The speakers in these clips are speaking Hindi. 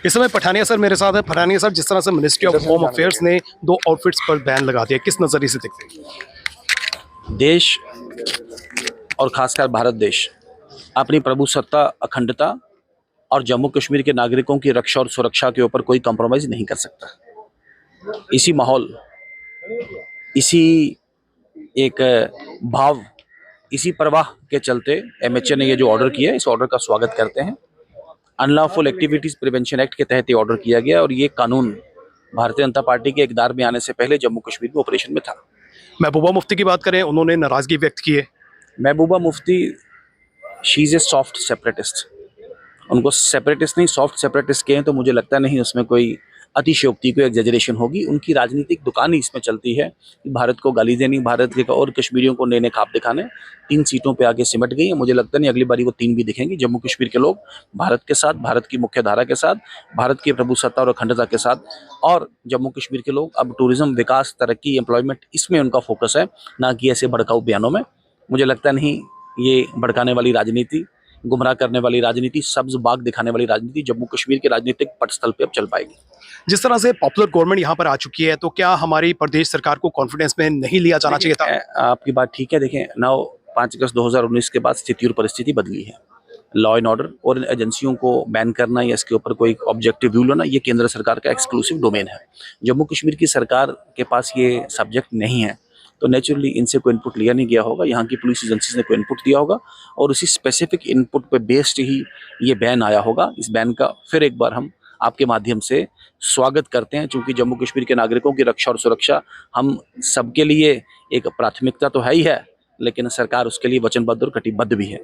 इस समय पठानिया सर मेरे साथ है। पठानिया सर, जिस तरह से मिनिस्ट्री ऑफ होम अफेयर्स ने 2 आउटफिट्स पर बैन लगा दिया, किस नज़रिए से देखते हैं? देश और खासकर भारत देश अपनी प्रभुसत्ता, अखंडता और जम्मू कश्मीर के नागरिकों की रक्षा और सुरक्षा के ऊपर कोई कॉम्प्रोमाइज़ नहीं कर सकता। इसी माहौल, इसी एक भाव, इसी प्रवाह के चलते एमएचए ने ये जो ऑर्डर किया है, इस ऑर्डर का स्वागत करते हैं। अनलॉफुल एक्टिविटीज़ प्रिवेंशन एक्ट के तहत ये ऑर्डर किया गया और ये कानून भारतीय जनता पार्टी के इक़्तिदार में आने से पहले जम्मू कश्मीर में ऑपरेशन में था। महबूबा मुफ्ती की बात करें, उन्होंने नाराज़गी व्यक्त की है। Mehbooba Mufti, she is a soft separatist. उनको सेपरेटिस्ट नहीं, सॉफ्ट सेपरेटिस्ट कहें तो मुझे लगता नहीं उसमें कोई अतिशयोक्ति, कोई एग्जेजरेशन होगी। उनकी राजनीतिक दुकान ही इसमें चलती है कि भारत को गाली देनी, भारत के और कश्मीरियों को नए नए ख्वाब दिखाने। 3 सीटों पे आगे सिमट गई है। मुझे लगता नहीं अगली बारी वो 3 भी दिखेंगी। जम्मू कश्मीर के लोग भारत के साथ, भारत की मुख्य धारा के साथ, भारत की प्रभुसत्ता और अखंडता के साथ, और जम्मू कश्मीर के लोग अब टूरिज्म, विकास, तरक्की, एम्प्लॉयमेंट, इसमें उनका फोकस है, ना कि ऐसे भड़काऊ बयानों में। मुझे लगता नहीं ये भड़काने वाली राजनीति, गुमराह करने वाली राजनीति, सब्ज बाग दिखाने वाली राजनीति जम्मू कश्मीर के राजनीतिक पटस्थल पे अब चल पाएगी। जिस तरह से पॉपुलर गवर्नमेंट यहाँ पर आ चुकी है, तो क्या हमारी प्रदेश सरकार को कॉन्फिडेंस में नहीं लिया जाना चाहिए था? आपकी बात ठीक है। देखें, 5 अगस्त 2019 के बाद स्थिति और परिस्थिति बदली है। लॉ एंड ऑर्डर और इन एजेंसियों को बैन करना या इसके ऊपर कोई ऑब्जेक्टिव व्यू लेना, ये केंद्र सरकार का एक्सक्लूसिव डोमेन है। जम्मू कश्मीर की सरकार के पास ये सब्जेक्ट नहीं है, तो नेचुरली इनसे कोई इनपुट लिया नहीं गया होगा। यहाँ की पुलिस एजेंसीज ने कोई इनपुट दिया होगा और उसी स्पेसिफिक इनपुट पे बेस्ड ही ये बैन आया होगा। इस बैन का फिर एक बार हम आपके माध्यम से स्वागत करते हैं, क्योंकि जम्मू कश्मीर के नागरिकों की रक्षा और सुरक्षा हम सबके लिए एक प्राथमिकता तो है ही है, लेकिन सरकार उसके लिए वचनबद्ध और कटिबद्ध भी है।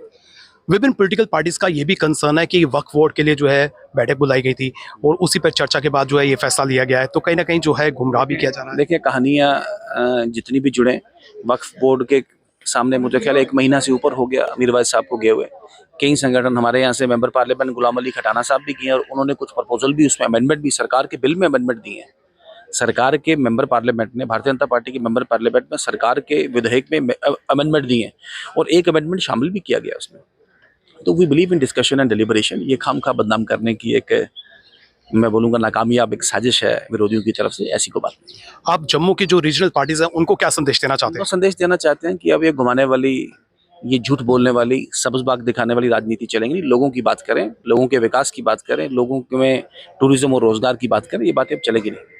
विभिन्न पॉलिटिकल पार्टीज का ये भी कंसर्न है कि वक्फ बोर्ड के लिए जो है बैठक बुलाई गई थी और उसी पर चर्चा के बाद जो है ये फैसला लिया गया है, तो कहीं ना कहीं जो है गुमराह भी किया जा रहा है। देखिए, कहानियाँ जितनी भी जुड़े, वक्फ बोर्ड के सामने मुझे ख्याल है 1 महीना से ऊपर हो गया मीरवाइज साहब को गए हुए। कई संगठन हमारे यहाँ से मेंबर पार्लियामेंट गुलाम अली खटाना साहब भी किए और उन्होंने कुछ प्रपोजल भी, उसमें अमेंडमेंट भी, सरकार के बिल में अमेंडमेंट दिए हैं। सरकार के मेंबर पार्लियामेंट ने, भारतीय जनता पार्टी के मेंबर पार्लियामेंट में सरकार के विधेयक में अमेंडमेंट दिए हैं और एक अमेंडमेंट शामिल भी किया गया उसमें। तो we believe in discussion and deliberation. ये खामखा बदनाम करने की एक, मैं बोलूँगा, नाकामयाब एक साजिश है विरोधियों की तरफ से। ऐसी कोई बात नहीं। आप जम्मू की जो रीजनल पार्टीज हैं उनको क्या संदेश देना चाहते हैं? उनको संदेश देना चाहते हैं कि अब ये घुमाने वाली, ये झूठ बोलने वाली, सब्ज बाग दिखाने वाली राजनीति चलेंगी नहीं। लोगों की बात करें, लोगों के विकास की बात करें, लोगों में टूरिज्म और रोजगार की बात करें। ये बातें अब चलेगी नहीं।